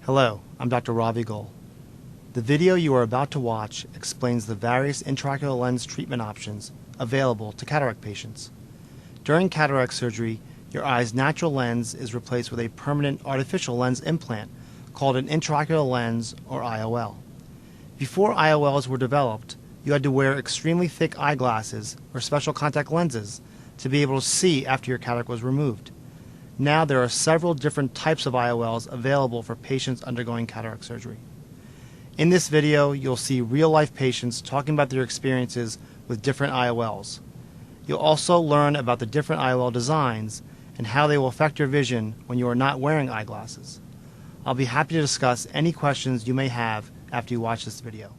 Hello, I'm Dr. Ravi Goel. The video you are about to watch explains the various intraocular lens treatment options available to cataract patients. During cataract surgery, your eye's natural lens is replaced with a permanent artificial lens implant called an intraocular lens, or IOL. Before IOLs were developed, you had to wear extremely thick eyeglasses or special contact lenses to be able to see after your cataract was removed. Now there are several different types of IOLs available for patients undergoing cataract surgery. In this video, you'll see real-life patients talking about their experiences with different IOLs. You'll also learn about the different IOL designs and how they will affect your vision when you are not wearing eyeglasses. I'll be happy to discuss any questions you may have after you watch this video.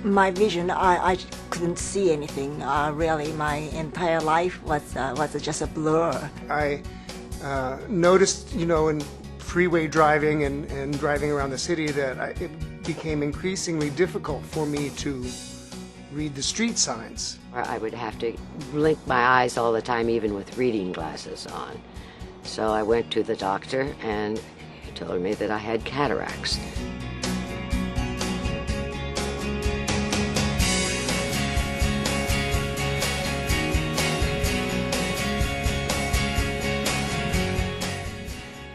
My vision, I couldn't see anything. Really, my entire life was just a blur. I noticed, in freeway driving and driving around the city that it became increasingly difficult for me to read the street signs. I would have to blink my eyes all the time, even with reading glasses on. So I went to the doctor and he told me that I had cataracts.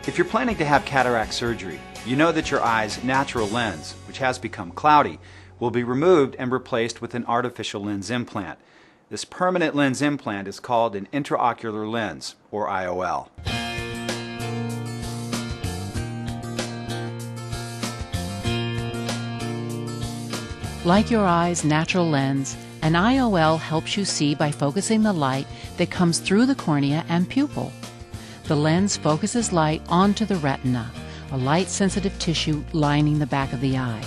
If you're planning to have cataract surgery, you know that your eye's natural lens, which has become cloudy, will be removed and replaced with an artificial lens implant. This permanent lens implant is called an intraocular lens, or IOL. Like your eye's natural lens, an IOL helps you see by focusing the light that comes through the cornea and pupil. The lens focuses light onto the retina, a light-sensitive tissue lining the back of the eye.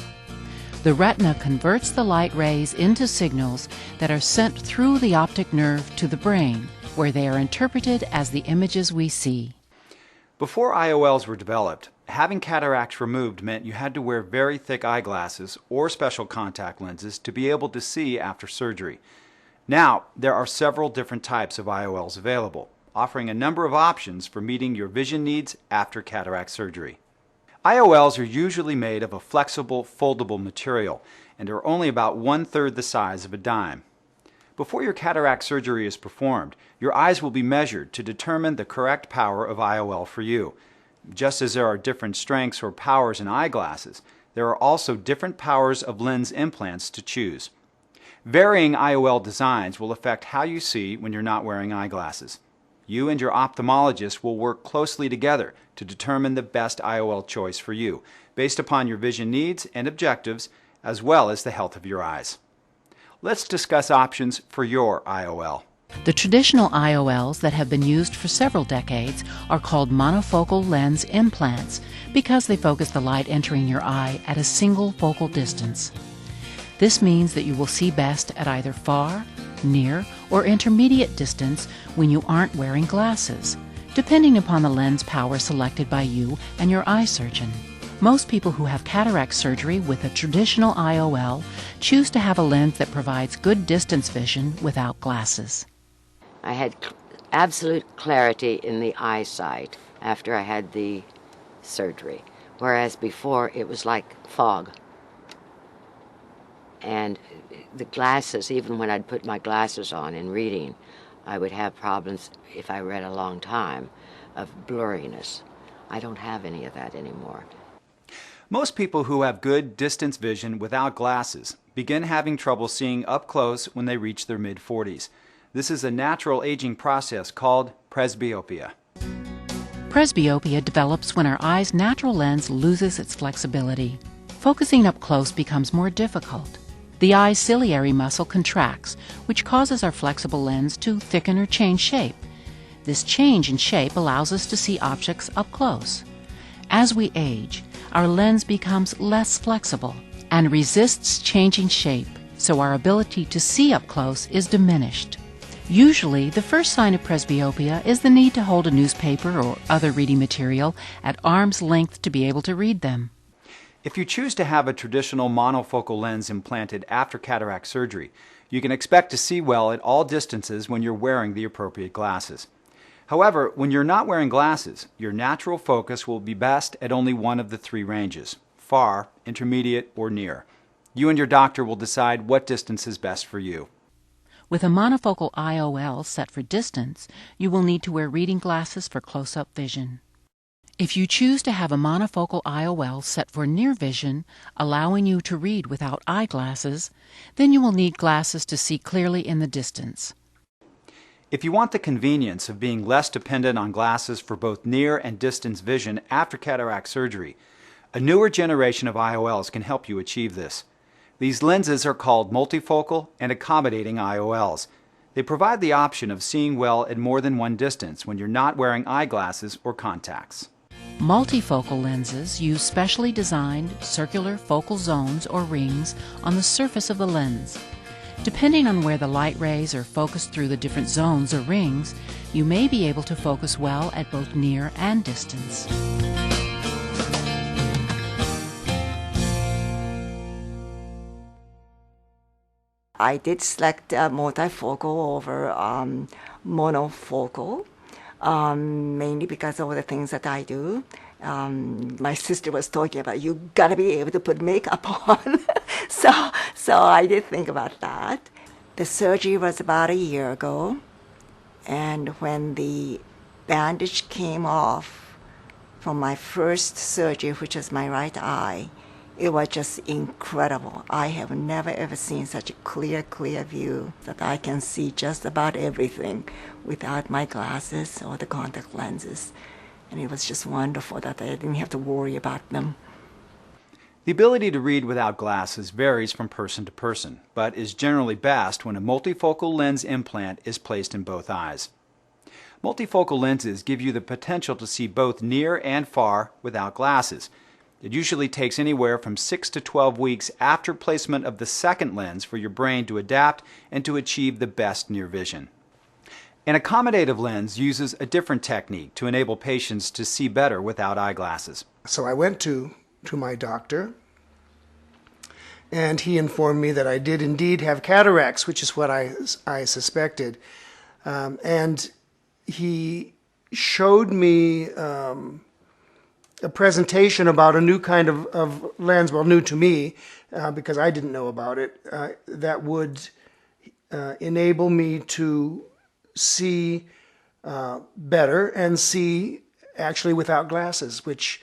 The retina converts the light rays into signals that are sent through the optic nerve to the brain, where they are interpreted as the images we see. Before IOLs were developed, having cataracts removed meant you had to wear very thick eyeglasses or special contact lenses to be able to see after surgery. Now, there are several different types of IOLs available, offering a number of options for meeting your vision needs after cataract surgery. IOLs are usually made of a flexible, foldable material and are only about 1/3 the size of a dime. Before your cataract surgery is performed, your eyes will be measured to determine the correct power of IOL for you. Just as there are different strengths or powers in eyeglasses, there are also different powers of lens implants to choose. Varying IOL designs will affect how you see when you're not wearing eyeglasses. You and your ophthalmologist will work closely together to determine the best IOL choice for you, based upon your vision needs and objectives, as well as the health of your eyes. Let's discuss options for your IOL. The traditional IOLs that have been used for several decades are called monofocal lens implants because they focus the light entering your eye at a single focal distance. This means that you will see best at either far, near, or intermediate distance when you aren't wearing glasses, depending upon the lens power selected by you and your eye surgeon. Most people who have cataract surgery with a traditional IOL choose to have a lens that provides good distance vision without glasses. I had absolute clarity in the eyesight after I had the surgery, whereas before it was like fog. And the glasses, even when I'd put my glasses on in reading, I would have problems, if I read a long time, of blurriness. I don't have any of that anymore. Most people who have good distance vision without glasses begin having trouble seeing up close when they reach their mid-40s. This is a natural aging process called presbyopia. Presbyopia develops when our eye's natural lens loses its flexibility. Focusing up close becomes more difficult. The eye's ciliary muscle contracts, which causes our flexible lens to thicken or change shape. This change in shape allows us to see objects up close. As we age, our lens becomes less flexible and resists changing shape, so our ability to see up close is diminished. Usually, the first sign of presbyopia is the need to hold a newspaper or other reading material at arm's length to be able to read them. If you choose to have a traditional monofocal lens implanted after cataract surgery, you can expect to see well at all distances when you're wearing the appropriate glasses. However, when you're not wearing glasses, your natural focus will be best at only one of the three ranges: far, intermediate, or near. You and your doctor will decide what distance is best for you. With a monofocal IOL set for distance, you will need to wear reading glasses for close-up vision. If you choose to have a monofocal IOL set for near vision, allowing you to read without eyeglasses, then you will need glasses to see clearly in the distance. If you want the convenience of being less dependent on glasses for both near and distance vision after cataract surgery, a newer generation of IOLs can help you achieve this. These lenses are called multifocal and accommodating IOLs. They provide the option of seeing well at more than one distance when you're not wearing eyeglasses or contacts. Multifocal lenses use specially designed circular focal zones or rings on the surface of the lens. Depending on where the light rays are focused through the different zones or rings, you may be able to focus well at both near and distance. I did select multifocal over monofocal, mainly because of the things that I do. My sister was talking about, you gotta be able to put makeup on. so I did think about that. The surgery was about a year ago, and when the bandage came off from my first surgery, which was my right eye, it was just incredible. I have never ever seen such a clear view that I can see just about everything without my glasses or the contact lenses. And it was just wonderful that I didn't have to worry about them. The ability to read without glasses varies from person to person, but is generally best when a multifocal lens implant is placed in both eyes. Multifocal lenses give you the potential to see both near and far without glasses. It usually takes anywhere from 6 to 12 weeks after placement of the second lens for your brain to adapt and to achieve the best near vision. An accommodative lens uses a different technique to enable patients to see better without eyeglasses. So I went to my doctor, and he informed me that I did indeed have cataracts, which is what I suspected. And he showed me a presentation about a new kind of lens, well, new to me, because I didn't know about it, that would enable me to see better and see actually without glasses, which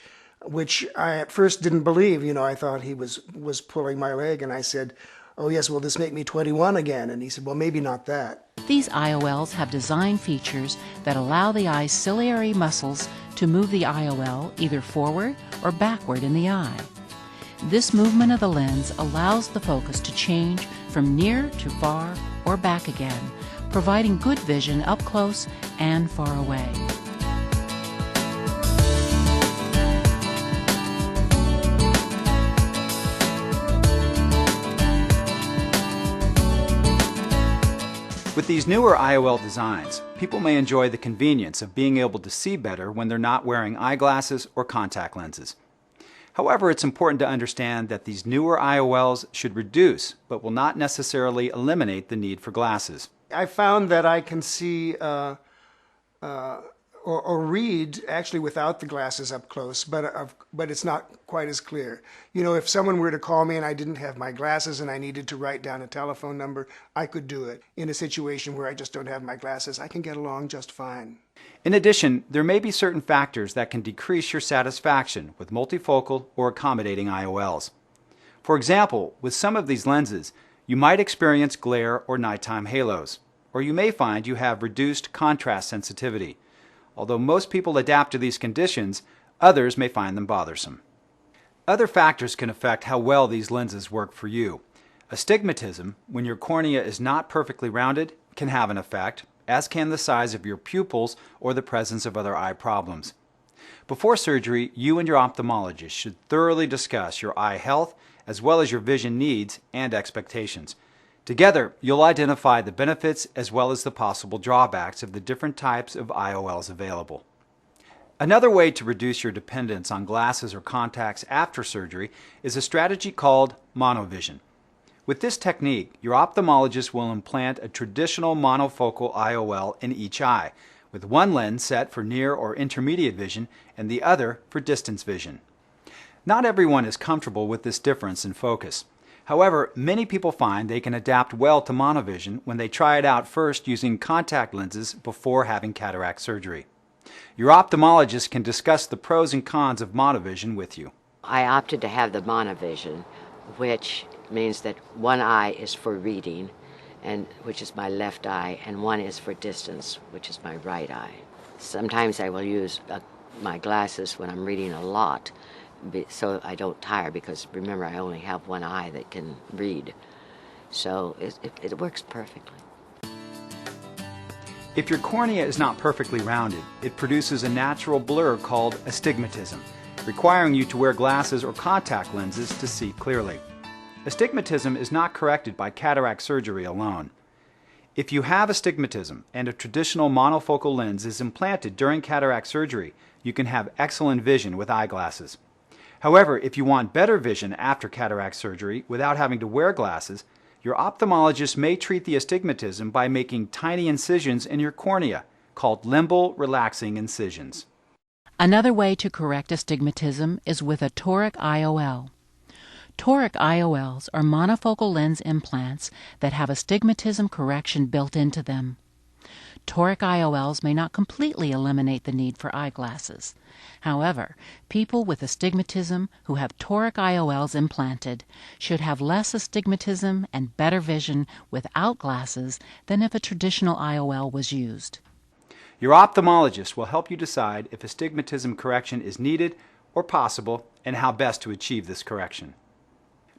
I at first didn't believe. You know, I thought he was pulling my leg, and I said, "Oh yes, will this make me 21 again?" And he said, "Well, maybe not that." These IOLs have design features that allow the eye's ciliary muscles to move the IOL either forward or backward in the eye. This movement of the lens allows the focus to change from near to far or back again, providing good vision up close and far away. With these newer IOL designs, people may enjoy the convenience of being able to see better when they're not wearing eyeglasses or contact lenses. However, it's important to understand that these newer IOLs should reduce, but will not necessarily eliminate the need for glasses. I found that I can see or read actually without the glasses up close, but it's not quite as clear. You know, if someone were to call me and I didn't have my glasses and I needed to write down a telephone number, I could do it. In a situation where I just don't have my glasses, I can get along just fine. In addition, there may be certain factors that can decrease your satisfaction with multifocal or accommodating IOLs. For example, with some of these lenses, you might experience glare or nighttime halos, or you may find you have reduced contrast sensitivity. Although most people adapt to these conditions, others may find them bothersome. Other factors can affect how well these lenses work for you. Astigmatism, when your cornea is not perfectly rounded, can have an effect, as can the size of your pupils or the presence of other eye problems. Before surgery, you and your ophthalmologist should thoroughly discuss your eye health as well as your vision needs and expectations. Together, you'll identify the benefits as well as the possible drawbacks of the different types of IOLs available. Another way to reduce your dependence on glasses or contacts after surgery is a strategy called monovision. With this technique, your ophthalmologist will implant a traditional monofocal IOL in each eye, with one lens set for near or intermediate vision and the other for distance vision. Not everyone is comfortable with this difference in focus. However, many people find they can adapt well to monovision when they try it out first using contact lenses before having cataract surgery. Your ophthalmologist can discuss the pros and cons of monovision with you. I opted to have the monovision, which means that one eye is for reading, which is my left eye, and one is for distance, which is my right eye. Sometimes I will use my glasses when I'm reading a lot, so I don't tire, because remember, I only have one eye that can read. So it works perfectly. If your cornea is not perfectly rounded, it produces a natural blur called astigmatism, requiring you to wear glasses or contact lenses to see clearly. Astigmatism is not corrected by cataract surgery alone. If you have astigmatism and a traditional monofocal lens is implanted during cataract surgery, you can have excellent vision with eyeglasses. However, if you want better vision after cataract surgery without having to wear glasses, your ophthalmologist may treat the astigmatism by making tiny incisions in your cornea, called limbal relaxing incisions. Another way to correct astigmatism is with a toric IOL. Toric IOLs are monofocal lens implants that have astigmatism correction built into them. Toric IOLs may not completely eliminate the need for eyeglasses. However, people with astigmatism who have toric IOLs implanted should have less astigmatism and better vision without glasses than if a traditional IOL was used. Your ophthalmologist will help you decide if astigmatism correction is needed or possible and how best to achieve this correction.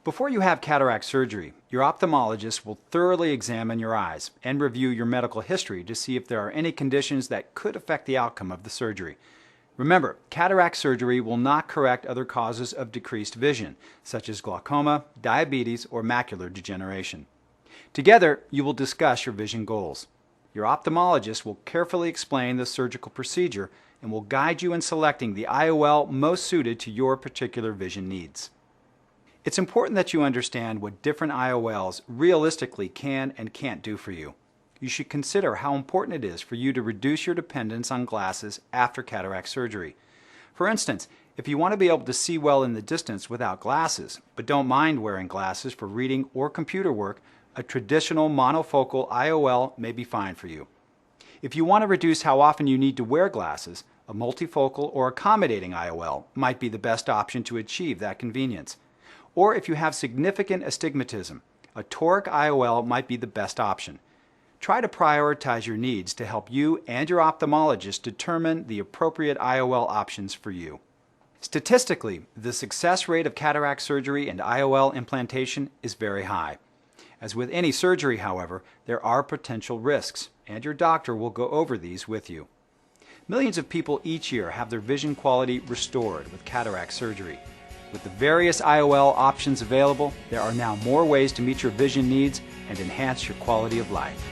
Before you have cataract surgery, your ophthalmologist will thoroughly examine your eyes and review your medical history to see if there are any conditions that could affect the outcome of the surgery. Remember, cataract surgery will not correct other causes of decreased vision, such as glaucoma, diabetes, or macular degeneration. Together, you will discuss your vision goals. Your ophthalmologist will carefully explain the surgical procedure and will guide you in selecting the IOL most suited to your particular vision needs. It's important that you understand what different IOLs realistically can and can't do for you. You should consider how important it is for you to reduce your dependence on glasses after cataract surgery. For instance, if you want to be able to see well in the distance without glasses, but don't mind wearing glasses for reading or computer work, a traditional monofocal IOL may be fine for you. If you want to reduce how often you need to wear glasses, a multifocal or accommodating IOL might be the best option to achieve that convenience. Or if you have significant astigmatism, a toric IOL might be the best option. Try to prioritize your needs to help you and your ophthalmologist determine the appropriate IOL options for you. Statistically, the success rate of cataract surgery and IOL implantation is very high. As with any surgery, however, there are potential risks, and your doctor will go over these with you. Millions of people each year have their vision quality restored with cataract surgery. With the various IOL options available, there are now more ways to meet your vision needs and enhance your quality of life.